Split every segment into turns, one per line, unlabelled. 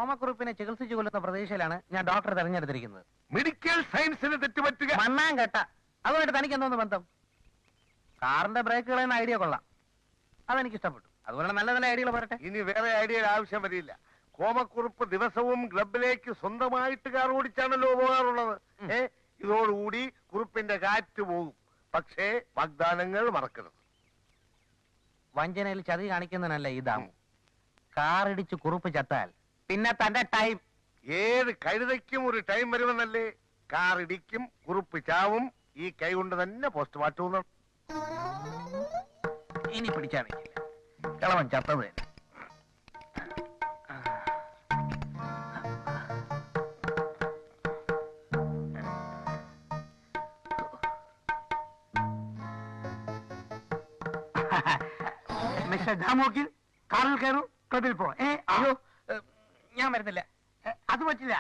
കോമക്കുറിപ്പിനെ ചികിത്സിച്ചു കൊല്ലുന്ന പ്രതീക്ഷയിലാണ് ഞാൻ ഡോക്ടറെ തെരഞ്ഞെടുത്തിരിക്കുന്നത്.
മെഡിക്കൽ സയൻസിന് തെറ്റുപറ്റുക
മണ്ണാൻ കേട്ട. അതുമായിട്ട് തനിക്ക് എന്തോന്ന് ബന്ധം? കാറിന്റെ ബ്രേക്കുകളെന്ന ഐഡിയ കൊള്ളാം, അതെനിക്ക് ഇഷ്ടപ്പെട്ടു. അതുപോലെ നല്ല നല്ല ഐഡിയകൾ പറയട്ടെ.
ഇനി വേറെ ഐഡിയയുടെ ആവശ്യം വരില്ല. കോമക്കുറിപ്പ് ദിവസവും ക്ലബിലേക്ക് സ്വന്തമായിട്ട് കാർ ഓടിച്ചാണല്ലോ പോകാറുള്ളത്. ഇതോടുകൂടി കുറിപ്പിന്റെ കാറ്റ് പോകും. പക്ഷേ വാഗ്ദാനങ്ങൾ മറക്കരുത്.
വഞ്ചനയിൽ ചതി കാണിക്കുന്നതിനല്ല ഇതാ. കാറിടിച്ച് കുറുപ്പ് ചത്താൽ പിന്നെ തന്റെ ടൈം.
ഏത് കഴുതയ്ക്കും ഒരു ടൈം വരുമെന്നല്ലേ? കാർ ഇടിക്കും, കുറുപ്പ് ചാവും. ഈ കൈ കൊണ്ട് തന്നെ പോസ്റ്റ്മോർട്ടം.
ഇനി പിടിച്ചാണെങ്കിൽ കളവൻ ചത്തത് തന്നെ.
മിസ്റ്റർ ധാമോക്കിൽ കാറിൽ കയറൂ, ക്ലബിൽ പോ.
അയ്യോ, ഞാൻ വരുന്നില്ല.
അത് പറ്റില്ല.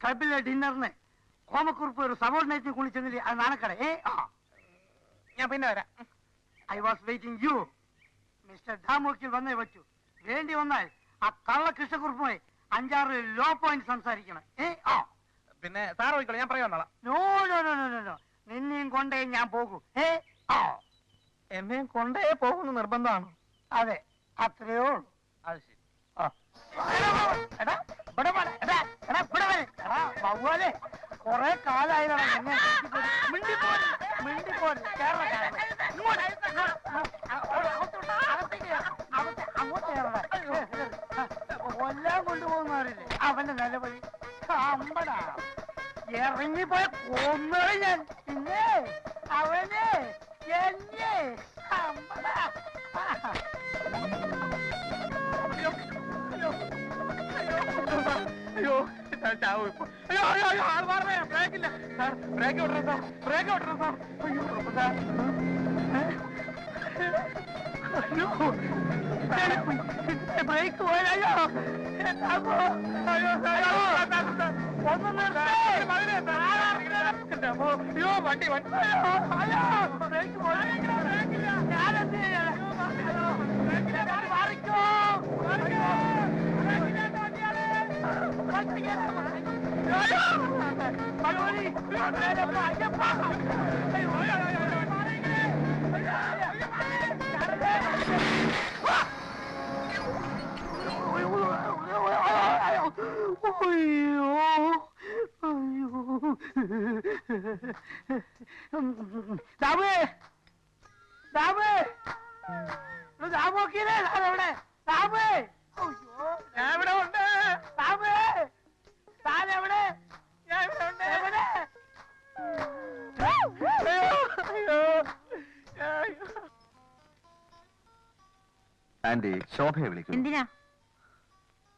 ക്ലബിലെ ഡിന്നറിന് കോമക്കുറിപ്പ് ഒരു സബോർഡിനേറ്റിനെ കുളിച്ചെന്നില്ലേ, അത് നാണക്കട.
ഞാൻ പിന്നെ വരാം.
I was waiting you. Mister ധാമോക്കിൽ വന്നേ പറ്റൂ. വേണ്ടി വന്നാൽ ആ കള്ള കൃഷ്ണക്കുറിപ്പുമായി 5-6 ലോ പോയിന്റ് സംസാരിക്കണം.
പിന്നെ സാർ പോയിക്കോളൂ, ഞാൻ പറയാം.
No no no no no, നിന്നെയും കൊണ്ടേ ഞാൻ പോകൂ.
എന്നെയും കൊണ്ടേ പോകുന്ന നിർബന്ധമാണ്.
അതെ, അത്രയോ ഉള്ളൂ.
അത് ശരി.
കൊറേ കാലായിട്ടാണ് കൊല്ലാൻ കൊണ്ടുപോകുന്നവരില്ലേ, അവന്റെ നിലവിളി അമ്പടാ. ഇറങ്ങിപ്പോയ കൊന്നത് ഞാൻ. പിന്നെ അവനെ എന്നെ അമ്പടാ.
അയ്യോ, അയ്യോ അയ്യോ അയ്യോ, ആൾ മാറണേ. ബ്രേക്കില്ല സാർ, ബ്രേക്ക് വിടണം സാർ, ബ്രേക്ക് വിടണം സാർ. അയ്യോ സാർ,
ബ്രേക്ക് പോയോ? ഒന്നും
അയ്യോ വണ്ടി വണ്ടി
ബ്രേക്ക് പോയില്ല. ഞാനെന്ത് മാറിക്കോ.
എവിടെ ഉണ്ട്?
ആന്റി ശോഭയെ വിളിക്കും.
എന്തിനാ?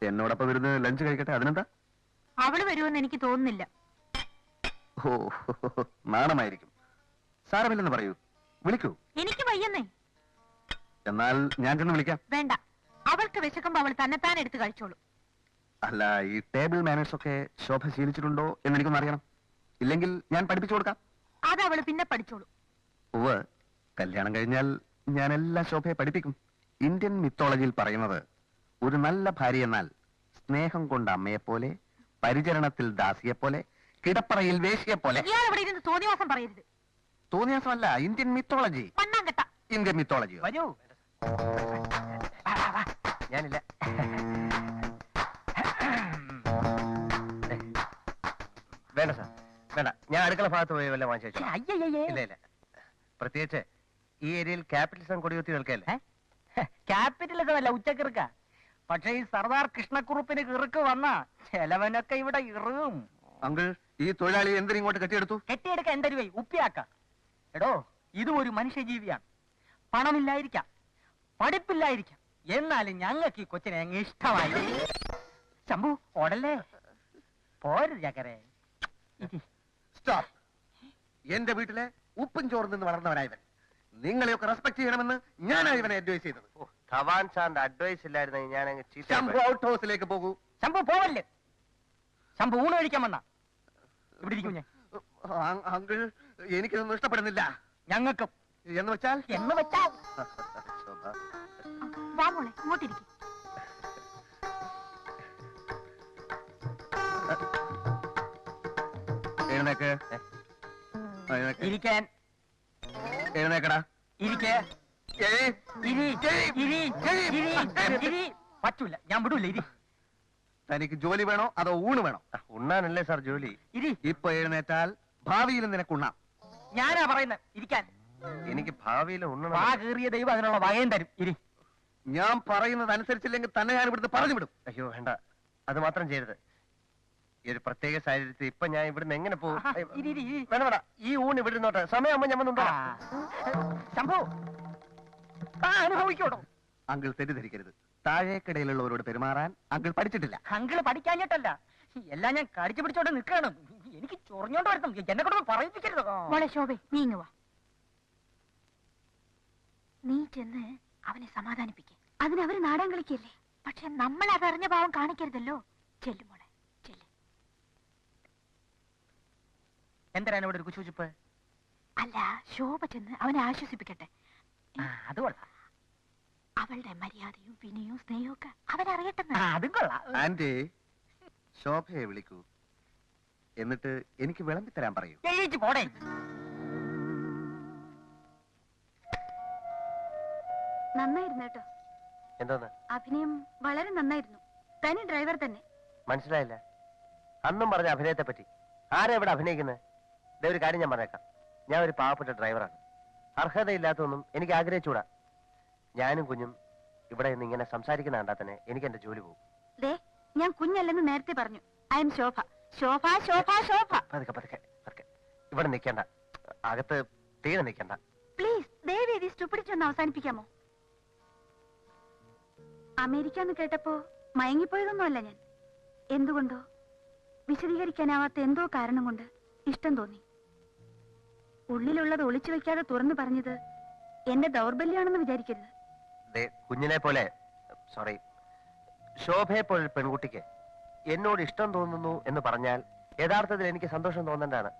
എന്നോടൊപ്പം വരുന്ന ലഞ്ച് കഴിക്കട്ടെ. അതിനെന്താ?
അവള് വരുമെന്ന് എനിക്ക് തോന്നുന്നില്ല.
ഓ, നാണമായിരിക്കും. സാരമില്ലെന്ന് പറയൂ, വിളിക്കൂ.
എനിക്ക് വയ്യെന്നേ.
എന്നാൽ ഞാൻ ചെന്ന് വിളിക്കാം.
വേണ്ട, അവൾക്ക് വിശക്കുമ്പോ അവൾ തന്നെത്താൻ എടുത്ത് കഴിച്ചോളൂ.
അല്ല, ഈ ടേബിൾ മാനേഴ്സ് ഒക്കെ ശോഭ ശീലിച്ചിട്ടുണ്ടോ എന്ന് എനിക്കൊന്ന് അറിയണം. ഇല്ലെങ്കിൽ ഞാൻ പഠിപ്പിച്ചു കൊടുക്കാം.
അത് അവള് പിന്നെ പഠിച്ചോളൂ.
ഉവ്വ്, കല്യാണം കഴിഞ്ഞാൽ ഞാൻ എല്ലാ ശോഭയെ പഠിപ്പിക്കും. ഇന്ത്യൻ മിത്തോളജിയിൽ പറയുന്നത്, ഒരു നല്ല ഭാര്യ എന്നാൽ സ്നേഹം കൊണ്ട് അമ്മയെപ്പോലെ, പരിചരണത്തിൽ ദാസിയെപ്പോലെ, കിടപ്പറയിൽ വേശ്യയെപ്പോലെ.
ഇയാൾ ഇവിടെ ഇരുന്ന് തോന്നിവാസം പറയരുത്.
തോന്നിയാസമല്ല, ഇന്ത്യൻ മിത്തോളജി.
പണ്ണാങ്കട്ട.
Indian mythology.
വരൂ. ഞാനില്ല. വേണ്ട സാർ, വേണ്ട. ഞാൻ അടുക്കള ഭാഗത്ത് പോയി വല്ല വാങ്ങിച്ചു. ഇല്ല ഇല്ല. പ്രത്യേകിച്ച് ഈ ഏരിയയിൽ ക്യാപിറ്റലിസം കൊടികുത്തി നിൽക്കല്ലേ.
ക്യാപിറ്റലിസം അല്ല, ഉച്ചക്കിറുക്ക. പക്ഷെ ഈ സർദാർ കൃഷ്ണക്കുറുപ്പിന് കിറുക്ക് വന്ന ചെലവനൊക്കെ ഇവിടെ ഇറും.
അങ്കിൾ, ഈ തൊഴിലാളി എന്തിനും ഇങ്ങോട്ട് കെട്ടിയെടുത്തു?
കെട്ടിയെടുക്ക എന്റെ രൂപ ഉപ്പിയാക്ക. എടോ, ഇതും ഒരു മനുഷ്യജീവിയാണ്. പണമില്ലായിരിക്കാം, പഠിപ്പില്ലായിരിക്കാം, എന്നാലും ഞങ്ങൾക്ക് ഈ കൊച്ചിനെ അങ്ങ് ഇഷ്ടമായി. ശംഭു ഓടല്ലേ, പോരുത് ചക്കരെ.
സ്റ്റോപ്പ്. എന്റെ വീട്ടിലെ ഉപ്പും ചോറിൽ നിന്ന് വളർന്നവനായവൻ. നിങ്ങളെയൊക്കെ റെസ്പെക്ട് ചെയ്യണമെന്ന് ഞാനാണ് ഇവനെ അഡ്വൈസ് ചെയ്തത്.
ധവാൻ സാറിന്റെ അഡ്വൈസ് ഇല്ലായിരുന്നെങ്കിൽ ഞാൻ
ശംഭു ഔട്ട് ഹൗസിലേക്ക് പോകൂ.
ശംഭു പോവല്ലേ. ശംഭു ഊണ് കഴിക്കാൻ വന്ന ഇവിടെ ഇരിക്കും. ഞാൻ
അങ്കിൾ, എനിക്കിതൊന്നും ഇഷ്ടപ്പെടുന്നില്ല.
ഞങ്ങൾക്കും.
എന്ന് വെച്ചാൽ
വാ മോളെ, ഇങ്ങോട്ടിരിക്കും.
എഴുന്നേക്ക്. എഴുന്നേക്ക്.
ഇരിക്കാൻ.
എഴുന്നേക്കടാ.
ഇരിക്കേ. ഇരി. പറ്റൂല, ഞാൻ വിടൂല. ഇരി.
തനിക്ക് ജോലി വേണോ അതോ ഊണ് വേണോ?
ഉണ്ണാനല്ലേ സാർ ജോലി.
ഇരി.
ഇപ്പൊ എഴുന്നേറ്റാൽ ഭാവിയിൽ നിനക്കുണ്ണാം.
ഞാനാ പറയുന്നത് ഇരിക്കാൻ.
എനിക്ക് ഭാവിയിൽ ഉണ്ണണം.
വാ കീറിയ ദൈവം അതിനുള്ള വകയും തരും. ഇരി.
ഞാൻ പറയുന്നത് അനുസരിച്ചില്ലെങ്കിൽ തന്നെ ഞാൻ ഇവിടുന്ന് പറഞ്ഞു വിടും.
അയ്യോ വേണ്ട, അത് മാത്രം ചെയ്യരുത്. ഈ ഒരു പ്രത്യേക സാഹചര്യത്തിൽ ഇപ്പൊ ഞാൻ ഇവിടുന്ന് എങ്ങനെ പോകും?
ആഹാ, ഇരി, ഇരി, ഇരി.
വേണ്ട വേണ്ട, ഈ ഊണ് ഇവിടെ ഇരുന്നോട്ടെ. സമയമാകുമ്പോ ഞാൻ വന്നുണ്ടോ?
ശംഭു, അനുഭവിക്കോടോ.
അങ്കിൾ തെറ്റിദ്ധരിക്കരുത്. താഴേക്കിടയിലുള്ളവരോട് പെരുമാറാൻ അങ്കിൾ പഠിച്ചിട്ടില്ല.
അങ്കിള് പഠിക്കാഞ്ഞിട്ടല്ല, എല്ലാം ഞാൻ കടിച്ചു പിടിച്ചോണ്ട് നിൽക്കണം. എനിക്ക് ചൊറിഞ്ഞോണ്ട് വരുന്നു. എന്നെ കൊണ്ട് പറയിപ്പിക്കരുത്.
മോളെ ശോഭെ, നീ ഇങ്ങ് വാ. നീ ചെന്ന് അവനെ സമാധാനിപ്പിക്കേ. അതിനവര് നാടൻ കളിക്കല്ലേ. പക്ഷെ നമ്മൾ അതറിഞ്ഞ ഭാവം കാണിക്കരുതല്ലോ. ചെല്ലു മോളെ, ചെല്ലു.
എന്തിനാണ് ഇവിടെ ഒരു കുശുചിപ്പ്?
അല്ല, ശോഭ ചെന്ന് അവനെ ആശ്വസിപ്പിക്കട്ടെ.
അത് കൊള്ളാം.
അവളുടെ മര്യാദയും വിനയവും സ്നേഹവും ഒക്കെ അവനറിയട്ടെന്ന്.
അതും കൊള്ളാം.
ആന്റി, ശോഭയെ വിളിക്കൂ. എന്നിട്ട് എനിക്ക് വിളമ്പിത്തരാൻ പറയൂ.
എഴുതിച്ച് പോടേ.
നന്നായിരുന്നു കേട്ടോ.
എന്തോന്ന്?
അഭിനയം വളരെ നന്നായിരുന്നു. തനി ഡ്രൈവർ തന്നെ.
മനസ്സിലായില്ല. അന്നും പറഞ്ഞ അഭിനയത്തെ പറ്റി. ആരാ ഇവിടെ അഭിനയിക്കുന്നത്? ഇതേ ഒരു കാര്യം ഞാൻ പറഞ്ഞേക്കാം. ഞാൻ ഒരു പാവപ്പെട്ട ഡ്രൈവറാണ്. അർഹതയില്ലാത്തൊന്നും എനിക്ക് ആഗ്രഹിച്ചൂടാ. ഞാനും കുഞ്ഞും ഇവിടെ നിന്ന് ഇങ്ങനെ സംസാരിക്കുന്ന കണ്ടാൽ തന്നെ എനിക്ക് എന്റെ ജോലി പോകും.
ദേ, ഞാൻ കുഞ്ഞല്ലെന്ന് നേരത്തെ പറഞ്ഞു. ഐ എം ശോഭ. ശോഭ, ശോഭ, ശോഭ.
പതുക്കെ പതുക്കെ പതുക്കെ. ഇവിടെ നിൽക്കണ്ട, അകത്ത് തീരെ നിൽക്കണ്ട.
പ്ലീസ്, ദയവേദി സ്റ്റുപ്പിഡിറ്റി ഒന്ന് അവസാനിപ്പിക്കാമോ? അമേരിക്ക എന്ന് കേട്ടപ്പോ മയങ്ങിപ്പോയതൊന്നുമല്ല ഞാൻ. എന്തുകൊണ്ടോ വിശദീകരിക്കാനാവാത്ത എന്തോ കാരണം കൊണ്ട് ഇഷ്ടം തോന്നി. ഉള്ളിലുള്ളത് ഒളിച്ചു വെക്കാതെ തുറന്നു പറഞ്ഞത് എന്റെ ദൗർബല്യമാണെന്ന് വിചാരിക്കരുത്.
കുഞ്ഞിനെ പോലെ, സോറി, ശോഭയെ പോലെ പെൺകുട്ടിക്ക് എന്നോട് ഇഷ്ടം തോന്നുന്നു എന്ന് പറഞ്ഞാൽ യഥാർത്ഥത്തിൽ എനിക്ക് സന്തോഷം തോന്നേണ്ടതാണ്.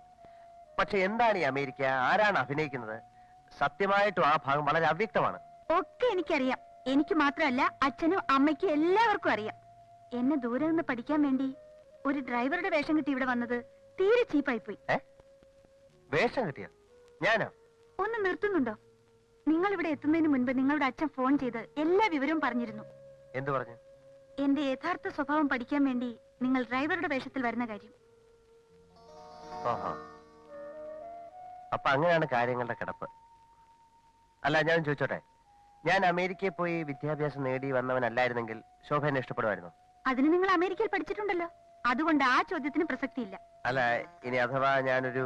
പക്ഷെ എന്താണ് ഈ അമേരിക്ക? ആരാണ് അഭിനയിക്കുന്നത്? സത്യമായിട്ടും ആ ഭാഗം വളരെ അവ്യക്തമാണ്.
ഒക്കെ എനിക്കറിയാം. എനിക്ക് മാത്രമല്ല, അച്ഛനും അമ്മയ്ക്കും എല്ലാവർക്കും അറിയാം. എന്നെ ദൂരെ നിന്ന് പഠിക്കാൻ വേണ്ടി ഒരു ഡ്രൈവറുടെ വേഷം കിട്ടി ഇവിടെ വന്നത് തീരെ ചീപ്പായി പോയി.
വേഷം കിട്ടിയ ഞാനോ?
ഒന്ന് നിർത്തുന്നുണ്ടോ? നിങ്ങൾ ഇവിടെ എത്തുന്നതിന് മുൻപ് നിങ്ങളുടെ അച്ഛൻ ഫോൺ ചെയ്ത് എല്ലാ വിവരവും പറഞ്ഞിരുന്നു.
എന്തു പറഞ്ഞു?
എന്റെ യഥാർത്ഥ സ്വഭാവം പഠിക്കാൻ വേണ്ടി നിങ്ങൾ ഡ്രൈവറുടെ വേഷത്തിൽ വരുന്ന കാര്യം.
ഓഹോ, അപ്പൊ അങ്ങനെയാണ് കാര്യങ്ങളുടെ കിടപ്പ്. അല്ല, ഞാൻ ചോദിച്ചോട്ടെ, ഞാൻ അമേരിക്കയിൽ പോയി വിദ്യാഭ്യാസം നേടി വന്നവനല്ലായിരുന്നെങ്കിൽ ശോഭ എന്നെ ഇഷ്ടപ്പെടുമായിരുന്നു?
അതിന് നിങ്ങൾ അമേരിക്കയിൽ പഠിച്ചിട്ടുണ്ടല്ലോ. അതുകൊണ്ട് ആ ചോദ്യത്തിന് പ്രസക്തിയില്ല.
അല്ല, ഇനി അഥവാ ഞാനൊരു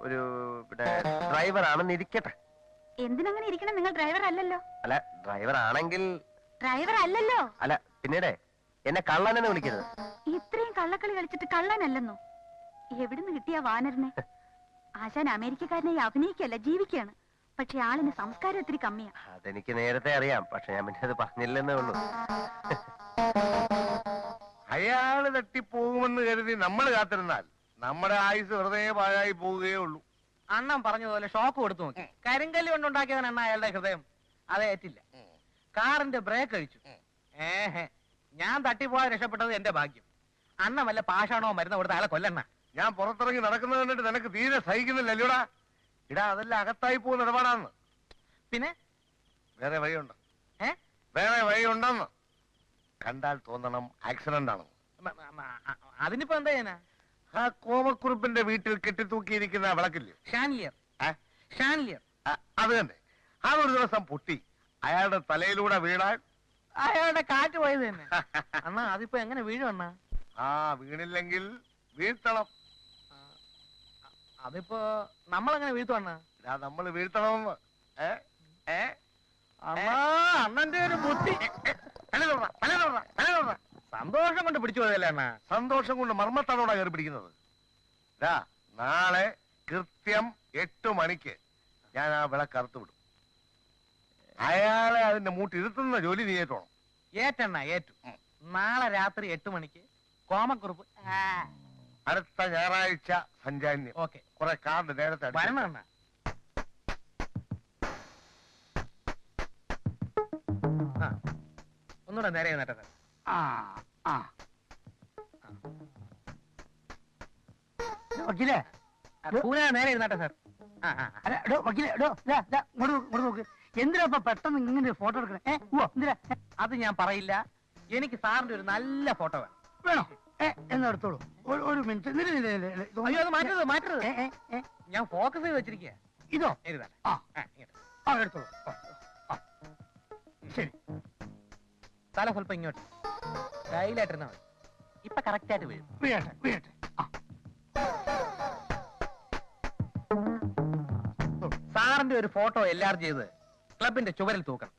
ഒരു ഇവിടെ ഡ്രൈവർ ആണെന്ന് ഇരിക്കട്ടെ.
എന്തിനങ്ങനെ ഇരിക്കണം? നിങ്ങൾ ഡ്രൈവർ അല്ലല്ലോ.
അല്ല, ഡ്രൈവർ ആണെങ്കിൽ
ഡ്രൈവർ അല്ലല്ലോ.
അല്ല, പിന്നീട് എന്നെ കള്ളനെന്ന് വിളിക്കരുത്.
ഇത്രയും കള്ളക്കളി കളിച്ചിട്ട് കള്ളനല്ലെന്നോ? എവിടുന്ന് കിട്ടിയ വാനരനെ? ആശാൻ അമേരിക്കക്കാരനായി അഭിനയിക്കല്ല, ജീവിക്കുകയാണ്. പക്ഷെ ആളിന് സംസ്കാരം ഒത്തിരി കമ്മിയാ.
അതെനിക്ക് നേരത്തെ അറിയാം. പക്ഷെ ഞാൻ പിന്നെ അത് പറഞ്ഞില്ലെന്നേ ഉള്ളൂ.
അയാള് തട്ടിപ്പോകുമെന്ന് കരുതി നമ്മൾ കാത്തിരുന്നാൽ നമ്മുടെ ആയുസ് വെറുതെ പാഴായി പോവുകയേ ഉള്ളൂ.
അണ്ണൻ പറഞ്ഞതുപോലെ ഷോക്ക് കൊടുത്തു നോക്കി. കരിങ്കല്ല് കൊണ്ടുണ്ടാക്കിയതാണ് അണ്ണ അയാളുടെ ഹൃദയം. അത് ഏറ്റില്ല. കാറിന്റെ ബ്രേക്ക് അഴിച്ചു. ഞാൻ തട്ടിപ്പോയാൽ രക്ഷപ്പെട്ടത് എന്റെ ഭാഗ്യം. അണ്ണ വല്ല പാഷാണോ മരുന്ന് കൊടുത്ത ആളെ കൊല്ലണ്ണ.
ഞാൻ പുറത്തിറങ്ങി നടക്കുന്നത് കണ്ടിട്ട് നിനക്ക് തീരെ സഹിക്കുന്നില്ലല്ലോടാ. ഇടാ, അതെല്ലാം അകത്തായി പോകുന്ന ഇടപാടാന്ന്.
പിന്നെ
വേറെ വഴിയുണ്ട്. വേറെ വഴിയുണ്ടെന്ന് കണ്ടാൽ തോന്നണം ആക്സിഡന്റ് ആണെന്ന്.
അതിനിപ്പോ എന്താ ചെയ്യാനാ?
ആ കോമക്കുറുപ്പിന്റെ വീട്ടിൽ കെട്ടിത്തൂക്കിയിരിക്കുന്ന വിളക്കില്ലേ,
ഷാൻലിയർ.
അത് തന്നെ. അതൊരു ദിവസം പൊട്ടി അയാളുടെ തലയിലൂടെ വീണാൽ
അയാളുടെ കാറ്റ് പോയത് തന്നെ. അണ്ണാ, അതിപ്പോ എങ്ങനെ വീഴും അണ്ണാ?
ആ വീണില്ലെങ്കിൽ വീഴ്ത്തണം.
അതിപ്പോ നമ്മളെങ്ങനെ വീഴ്ത്തും അണ്ണാ?
നമ്മൾ വീഴ്ത്തണമെന്ന്.
അണ്ണന്റെ ഒരു ബുദ്ധി. സന്തോഷം കൊണ്ട് പിടിച്ചു പോയതല്ലേ അണ്ണാ?
സന്തോഷം കൊണ്ട് മർമ്മത്താണോടാ കയറി പിടിക്കുന്നത്. നാളെ കൃത്യം 8 മണിക്ക് ഞാൻ ആ വിളക്ക് അറുത്തു വിടും. അയാളെ അതിന്റെ മൂട്ടിരുത്തുന്ന ജോലി നീ ഏറ്റോണം.
ഏറ്റെണ്ണ ഏറ്റു. നാളെ രാത്രി 8 മണിക്ക് കോമക്കുറുപ്പ്.
അടുത്ത ഞായറാഴ്ച സഞ്ചാന്യം.
ഓക്കെ,
കുറെ കാർഡ് നേരത്തെ
വരണം അണ്ണ. ഒന്നുകൂടെ നേരെ നേട്ടെ. നേരെ ഇരുന്നാട്ടെ സാർ.
അല്ല എടോ വക്കീലെ എടോ ഇങ്ങോട്ട് നോക്ക്. എന്തിനാ ഇപ്പൊ പെട്ടെന്ന് ഇങ്ങനെ ഒരു ഫോട്ടോ എടുക്കണേ? എന്തിനാ?
അത് ഞാൻ പറയില്ല. എനിക്ക് സാറിന്റെ ഒരു നല്ല ഫോട്ടോ വേണം.
വേണോ? എന്നാ എടുത്തോളൂ. ഒരു മിനിറ്റ്.
അയ്യോ, അത് മാറ്റരുത്. ഞാൻ ഫോക്കസ് ചെയ്ത് വെച്ചിരിക്കുക.
ഇതോ?
എഴുതാൻ.
എടുത്തോളൂ. ശരി.
തല സ്വല്പം ഇങ്ങോട്ട് സ്റ്റൈലായിട്ടിരുന്നാ മതി. ഇപ്പൊ കറക്റ്റ് ആയിട്ട് വീഴും.
വീഴട്ടെ.
സാറിന്റെ ഒരു ഫോട്ടോ എല്ലാവരും ചെയ്ത് ക്ലബിന്റെ ചുവരിൽ തൂക്കണം.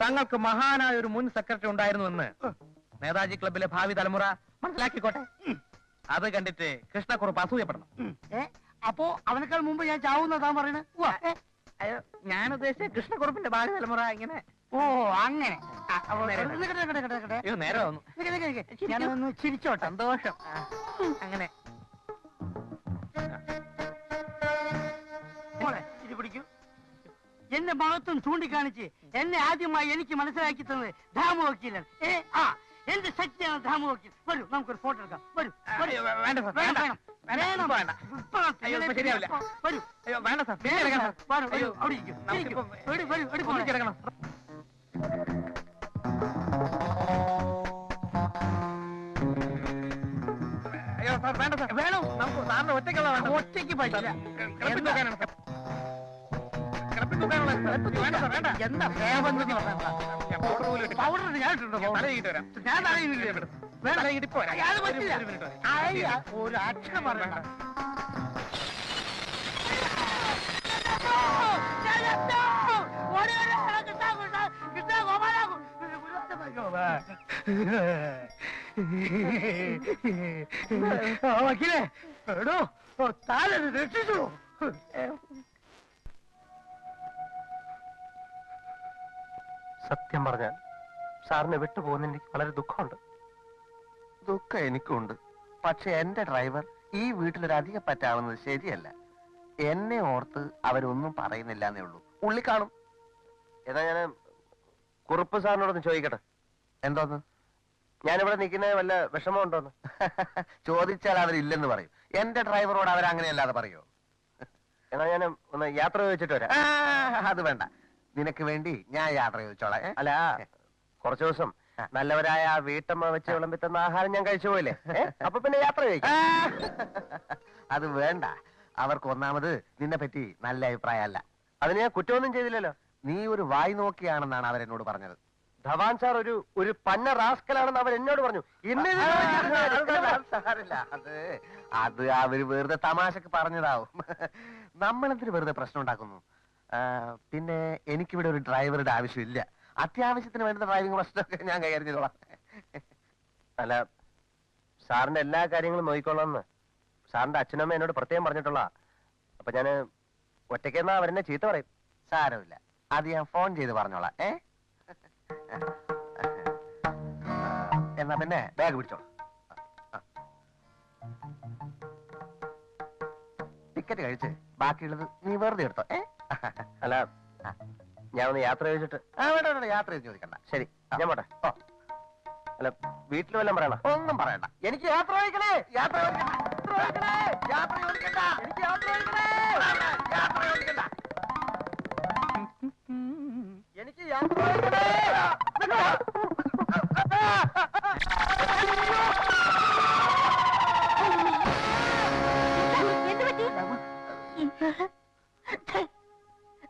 തങ്ങൾക്ക് മഹാനായ ഒരു മുൻ സെക്രട്ടറി ഉണ്ടായിരുന്നുവെന്ന് നേതാജി ക്ലബിലെ ഭാവി തലമുറ മനസ്സിലാക്കിക്കോട്ടെ. അത് കണ്ടിട്ട് കൃഷ്ണക്കുറുപ്പ് അസൂയപ്പെടണം.
അപ്പോ അവനേക്കാൾ മുമ്പ് ഞാൻ ചാവുന്നതാ പറയണേ?
അയ്യോ, ഞാൻ ഉദ്ദേശിച്ച കൃഷ്ണക്കുറുപ്പിന്റെ ഭാവി തലമുറ ഇങ്ങനെ.
ഓ അങ്ങനെ.
അയ്യോ, നേരെ വന്നു.
ഞാനൊന്ന് ചിരിച്ചോട്ടെ.
സന്തോഷം. അങ്ങനെ
ഇത് പിടിക്കൂ. എന്റെ മഹത്വം ചൂണ്ടിക്കാണിച്ച് എന്നെ ആദ്യമായി എനിക്ക് മനസ്സിലാക്കി തന്നത് ധാമു വക്കീലൻ. എന്റെ ശക്തിയാണ് ധാമു വക്കീൽ. വരൂ, നമുക്കൊരു ഫോട്ടോ എടുക്കാം. വരൂ.
വേണ്ട സാർ, വേണ്ട. അയ്യോ, ഇപ്പൊ ശരിയാവില്ല.
വരൂ.
അയ്യോ, വേണ്ട സാർ.
അയ്യോ, അവിടെ ഇരിക്കും.
ഒന്നിച്ചിറങ്ങണം. അയ്യോ സാർ, വേണ്ട സാർ.
വേണോ?
നമുക്ക് സാറിന്റെ ഒറ്റയ്ക്കുള്ള വേണ്ട.
ഒറ്റയ്ക്ക് പറ്റില്ല. എന്താ പൗഡർ ഞാൻ ഇട്ടിട്ടുണ്ടോ? ഞാൻ അത് പറ്റില്ല. ഒരു അക്ഷരം പറയണ്ട. വക്കീലേ, എടോ താലൊരു രക്ഷിച്ചു.
സത്യം പറഞ്ഞാൽ സാറിനെ വിട്ടുപോകുന്ന എനിക്ക് വളരെ ദുഃഖമുണ്ട്.
ദുഃഖം എനിക്കുണ്ട്. പക്ഷെ എന്റെ ഡ്രൈവർ ഈ വീട്ടിലൊരു അധികം പറ്റാവുന്നത് ശരിയല്ല. എന്നെ ഓർത്ത് അവരൊന്നും പറയുന്നില്ല എന്നേ ഉള്ളൂ. ഉള്ളി കാണും.
എന്നാ ഞാൻ കുറുപ്പ് സാറിനോടൊന്ന് ചോദിക്കട്ടെ.
എന്തോന്ന്?
ഞാനിവിടെ നിൽക്കുന്ന വല്ല വിഷമം ഉണ്ടോന്ന്
ചോദിച്ചാൽ അവരില്ലെന്ന് പറയും. എന്റെ ഡ്രൈവറോട് അവരങ്ങനെയല്ലാതെ പറയോ?
എന്നാ ഞാൻ ഒന്ന് യാത്ര ചോദിച്ചിട്ട് വരാം.
അത് വേണ്ട. നിനക്ക് വേണ്ടി ഞാൻ യാത്ര ചോദിച്ചോളാം.
അല്ല, കുറച്ചു ദിവസം നല്ലവരായ ആ വീട്ടമ്മ വെച്ച് വിളമ്പി തന്ന ആഹാരം ഞാൻ കഴിച്ചു പോയില്ലേ? അപ്പൊ പിന്നെ യാത്ര ചോദിക്കാം.
അത് വേണ്ട. അവർക്ക് ഒന്നാമത് നിന്നെ പറ്റി നല്ല അഭിപ്രായമല്ല.
അതിന് ഞാൻ കുറ്റമൊന്നും ചെയ്തില്ലല്ലോ.
നീ ഒരു വായി നോക്കിയാണെന്നാണ് അവരെന്നോട് പറഞ്ഞത്.
ധവാൻ സാർ ഒരു പന്ന റാസ്കലാണെന്ന് അവർ എന്നോട് പറഞ്ഞു.
സാരില്ല. അത് അവര് വെറുതെ തമാശക്ക് പറഞ്ഞതാവും. നമ്മളെന്തിന് വെറുതെ പ്രശ്നം ഉണ്ടാക്കുന്നു? പിന്നെ എനിക്കിവിടെ ഒരു ഡ്രൈവറുടെ ആവശ്യമില്ല. അത്യാവശ്യത്തിന് വേണ്ട ഡ്രൈവിംഗ് പ്രശ്നമൊക്കെ ഞാൻ കൈകാര്യം ചെയ്തോളാം.
അല്ല, സാറിന്റെ എല്ലാ കാര്യങ്ങളും നോക്കിക്കൊള്ളാന്ന് സാറിന്റെ അച്ഛനമ്മ എന്നോട് പ്രത്യേകം പറഞ്ഞിട്ടുള്ള. അപ്പൊ ഞാന് ഒറ്റയ്ക്കെന്നാ അവരെന്നെ ചീത്ത പറയും.
സാരമില്ല, അത് ഞാൻ ഫോൺ ചെയ്ത് പറഞ്ഞോളാം. എന്നാ പിന്നെ ബാഗ് പിടിച്ചോളാം. ടിക്കറ്റ് കഴിച്ച് ബാക്കിയുള്ളത് നീ വെറുതെ എടുത്തോ.
അല്ല, ഞാൻ ഒന്ന് യാത്ര ചോദിച്ചിട്ട്.
വേണ്ട, യാത്ര ചെയ്ത് ചോദിക്കണ്ട.
ശരി, ഞാൻ പോട്ടെ. അല്ല, വീട്ടിൽ വല്ലതും പറയണം?
ഒന്നും പറയണ്ട. എനിക്ക് യാത്ര ചോദിക്കണേ. യാത്ര ചോദിക്കണ്ട. യാത്ര ചോദിക്കണ്ട. എനിക്ക് യാത്ര ചോദിക്കണേ. യാത്ര ചോദിക്കണ്ട. എനിക്ക് യാത്ര ചോദിക്കണേ.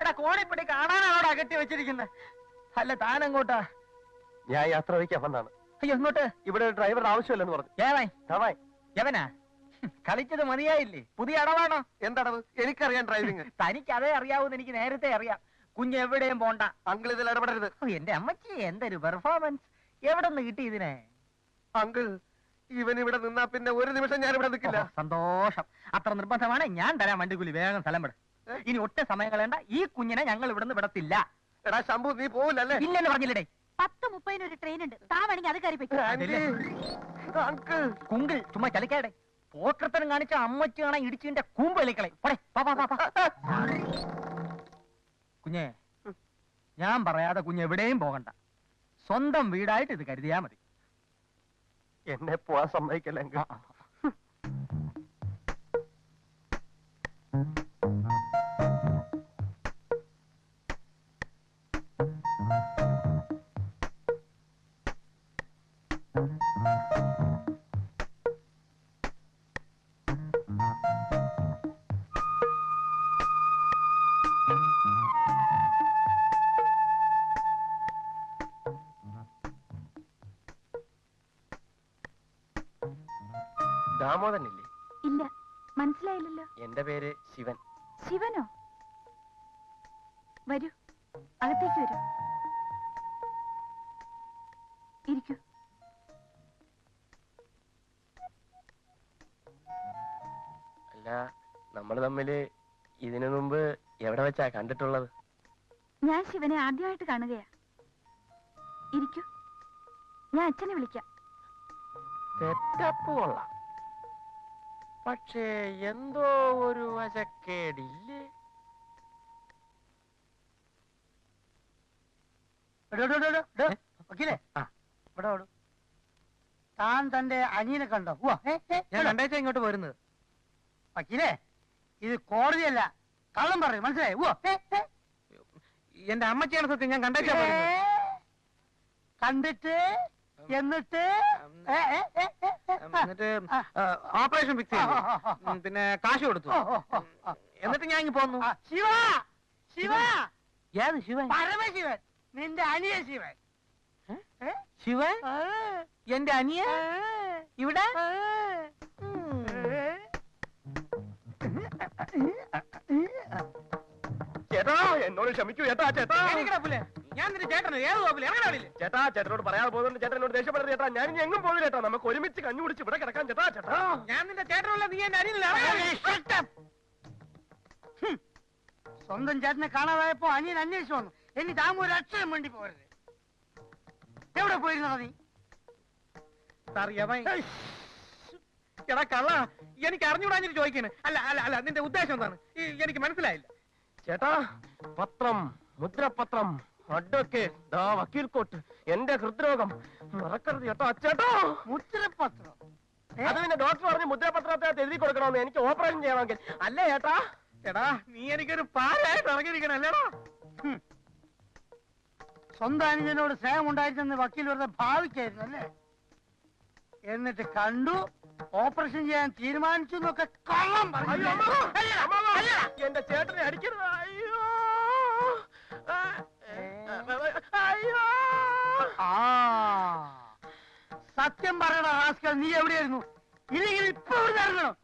എടാ, കോണിപ്പടി കാണാനാണോടാ കെട്ടി വെച്ചിരിക്കുന്നത്? അല്ല, താനെങ്ങോട്ടാ?
ഞാൻ യാത്ര ചോദിക്കാൻ വന്നാണ്.
അയ്യോ, ഇങ്ങോട്ട്.
ഇവിടെ ഒരു ഡ്രൈവറുടെ ആവശ്യമില്ലെന്ന് പറഞ്ഞു.
ഏവായി യവനാ കളിച്ചത് മതിയായില്ലേ? പുതിയ അടവാണോ?
എന്തടവ്? എനിക്കറിയാം ഡ്രൈവിംഗ്.
തനിക്ക് അതേ അറിയാവൂന്ന് എനിക്ക് നേരത്തെ അറിയാം. കുഞ്ഞ് എവിടെയും പോണ്ട.
അങ്കിൾ ഇതിൽ ഇടപെടരുത്.
എന്റെ അമ്മച്ചി, എന്തൊരു പെർഫോമൻസ്! എവിടെ നിന്ന് കിട്ടി ഇതിനെ?
അങ്കിൾ, ഇവൻ ഇവിടെ നിന്നാ പിന്നെ ഒരു നിമിഷം ഞാൻ ഇവിടെ നിൽക്കില്ല.
സന്തോഷം. അത്ര നിർബന്ധമാണ്. ഞാൻ തരാം വണ്ടിക്കൂലി. വേഗം സ്ഥലം വിട്. ഇനി ഒട്ടും സമയം കളയണ്ട. ഈ കുഞ്ഞിനെ ഞങ്ങൾ ഇവിടുന്ന് വിടത്തില്ല.
എടാ ശംഭു, നീ പോവില്ലല്ലേ?
ഇല്ലെന്ന് പറഞ്ഞില്ലേ?
10:30 ഒരു ട്രെയിൻ ഉണ്ട്. താ വേണമെങ്കിൽ അത് കയറി പറ്റും.
അങ്കിൾ,
കുങ്കിൾ ചുമ്മാ ചലിക്കാടെ. പോക്കർത്തനം കാണിച്ച അമ്മച്ചി കാണാൻ ഇടിച്ചിന്റെ കൂമ്പ് വലിക്കളെ. കുഞ്ഞെ, ഞാൻ പറയാതെ കുഞ്ഞ് എവിടെയും പോകണ്ട. സ്വന്തം വീടായിട്ട് ഇത് കരുതിയാ മതി.
എന്നെ പോവാൻ സമ്മതിക്കല്ല. ദാമോദരനില്ലേ?
ഇല്ല, മനസ്സിലായില്ലല്ലോ.
എന്റെ പേര് ശിവൻ.
ശിവനോ? വരൂ, അകത്തേക്ക് വരൂ, ഇരിക്കൂ.
അല്ല, നമ്മൾ തമ്മില് ഇതിനു മുമ്പ് എവിടെ വെച്ചാ കണ്ടിട്ടുള്ളത്?
ഞാൻ ശിവനെ ആദ്യമായിട്ട് കാണുകയാ. ഇരിക്കൂ, ഞാൻ അച്ഛനെ വിളിക്കാം.
സെറ്റപ്പ് കൊള്ളാം, പക്ഷേ എന്തോ ഒരു വശക്കേടില്ലേ?
വക്കീലേ, ഇവിടെ ഓടും. താൻ തന്റെ അനിയനെ കണ്ടോ?
ഞാൻ രണ്ടാഴ്ച ഇങ്ങോട്ട് പോരുന്നത്.
വക്കീലേ, ഇത് കോടതിയല്ല, കള്ളം പറയും, മനസ്സിലായി?
എന്റെ അമ്മച്ചിയാണ് സത്യം, ഞാൻ കണ്ടാഴ്ച
കണ്ടിട്ട് എന്നിട്ട്
എന്നിട്ട് ഓപ്പറേഷൻ ഫിക്സ് ചെയ്തു, പിന്നെ കാശ് കൊടുത്തു, എന്നിട്ട് ഞാൻ ഇങ്ങ് പോന്നു.
ശിവ, ശിവ,
ഏത് ശിവൻ?
പരമശിവൻ, നിന്റെ അനിയ ശിവൻ.
ശിവൻ? എന്റെ അനിയ ഇവിടെ?
ചേട്ടാ, എന്നോട് ക്ഷമിക്കൂ ചേട്ടാ. ചേട്ടാ,
ഞാൻ നിന്റെ ചേട്ടനോ? ഏത് കോപ്പില്? എങ്ങനെ അറിയില്ല?
ചേട്ടാ, ചേട്ടനോട് പറയാതെ പോകുന്നുണ്ട്. ചേട്ടൻ എന്നോട് ദേഷ്യപ്പെടുന്നത് ചേട്ടാ. ഞാൻ ഇനി എങ്ങും പോകുന്നില്ല ചേട്ടാ. നമുക്ക് ഒരുമിച്ച് കഞ്ഞു കുടിച്ച് ഇവിടെ കിടക്കാം ചേട്ടാ. ചേട്ടാ,
ഞാൻ നിന്റെ ചേട്ടനല്ല, നീ എന്റെ അനിയനല്ല.
സ്വന്തം ചേട്ടനെ കാണാതായപ്പോ അനിയൻ അന്വേഷിച്ചു വന്നു. ഇനി താമ ഒരു അക്ഷരം വേണ്ടി പോകരുത്. എവിടെ പോയിരുന്നോ നീ?
എടാ കള്ള, എനിക്ക് അറിഞ്ഞുകൂടാഞ്ഞിട്ട് ചോദിക്കാണ്. അല്ല അല്ല അല്ല, നിന്റെ ഉദ്ദേശം എന്താണ്? എനിക്ക് മനസ്സിലായില്ല.
ചേട്ടാ, പത്രം, മുദ്രപത്രം, അഡ്വക്കേറ്റ്, ദാ വക്കീൽ കോട്ട്, എന്റെ ഹൃദ്രോഗം മറക്കരുത് ചേട്ടാ. ചേട്ടാ,
മുദ്രപത്രം?
അത് പിന്നെ ഡോക്ടർ പറഞ്ഞ് മുദ്രപത്രത്തെ എഴുതി കൊടുക്കണമെന്ന്. എനിക്ക് ഓപ്പറേഷൻ ചെയ്യണമെങ്കിൽ. അല്ലേ ചേട്ടാ?
എടാ, നീ എനിക്കൊരു പാരായിട്ട് ഇറങ്ങിയിരിക്കണം അല്ലേടാ?
സ്വന്തം അനുജനോട് സ്നേഹം ഉണ്ടായിരുന്നെന്ന് വക്കീൽ വെറുതെ ഭാവിക്കായിരുന്നു അല്ലേ? എന്നിട്ട് കണ്ടു, ഓപ്പറേഷൻ ചെയ്യാൻ തീരുമാനിച്ചു എന്നൊക്കെ കള്ളം പറഞ്ഞു.
എന്റെ ചേട്ടനെ അടിക്കരുത്. അയ്യോ, അയ്യോ.
സത്യം പറയണ റാസ്കൽ, നീ എവിടെയായിരുന്നു? ഇല്ലെങ്കിൽ ഇപ്പൊ ഇവിടെ ഇറങ്ങണം.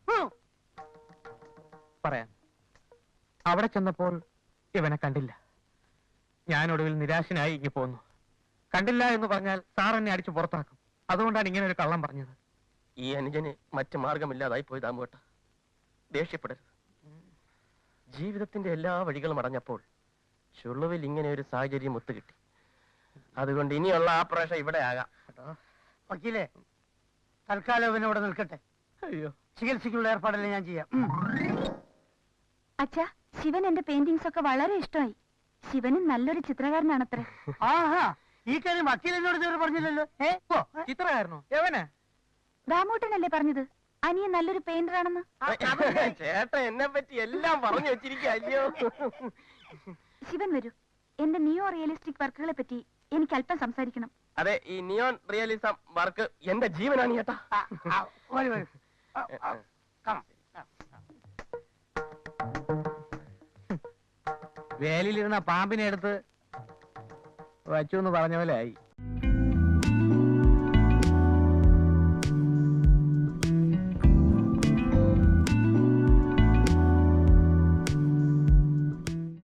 പറയാം. അവിടെ ചെന്നപ്പോൾ ഇവനെ കണ്ടില്ല. ഞാൻ ഒടുവിൽ നിരാശനായി ഇങ്ങി പോന്നു. കണ്ടില്ല എന്ന് പറഞ്ഞാൽ സാർ എന്നെ അടിച്ചു പുറത്താക്കും. അതുകൊണ്ടാണ് ഇങ്ങനെ ഒരു കള്ളം പറഞ്ഞത്.
ഈ അനുജന് മറ്റു മാർഗമില്ലാതായി പോയി ദാമുവേട്ട. ദേഷ്യപ്പെടരുത്. ജീവിതത്തിന്റെ എല്ലാ വഴികളും അടഞ്ഞപ്പോൾ ചുളുവിൽ ഇങ്ങനെ ഒരു സാഹചര്യം ഒത്തുകിട്ടി. അതുകൊണ്ട് ഇനിയുള്ള ആപ്പറേഷൻ ഇവിടെ ആകാം.
വക്കീലേ, തൽക്കാലം ഇവനെ ഇവിടെ നിൽക്കട്ടെ.
അയ്യോ,
ചികിത്സയ്ക്കുള്ള ഏർപ്പാടെല്ലാം ഞാൻ ചെയ്യാം.
അച്ഛാ, ശിവൻ എന്റെ പെയിന്റിങ്സ് ഒക്കെ വളരെ ഇഷ്ടമായി. ശിവനും നല്ലൊരു ചിത്രകാരനാണത്രേ.
ആഹാ, ഈ കാര്യം വക്കീൽ എന്നോട് ഇതുവരെ പറഞ്ഞില്ലല്ലോ.
ചിത്രകാരനോ? എവനെ?
ദാമോട്ടനല്ലേ പറഞ്ഞത് അനിയൻ നല്ലൊരു പെയിന്റർ ആണെന്ന്?
ചേട്ടൻ എന്നെ പറ്റി എല്ലാം പറഞ്ഞു വെച്ചിരിക്കുക. അല്ലയോ?
ശിവൻ വരൂ, എന്റെ നിയോ റിയലിസ്റ്റിക് വർക്കുകളെ പറ്റി എനിക്ക് അല്പം സംസാരിക്കണം.
അതെ, ഈ നിയോൺ റിയലിസം വർക്ക് എന്റെ ജീവനാണ് ചേട്ടാ.
വരൂ വരൂ.
വേലിയിലിരുന്ന പാമ്പിനെ എടുത്ത് വച്ചു എന്ന് പറഞ്ഞ പോലെ ആയി.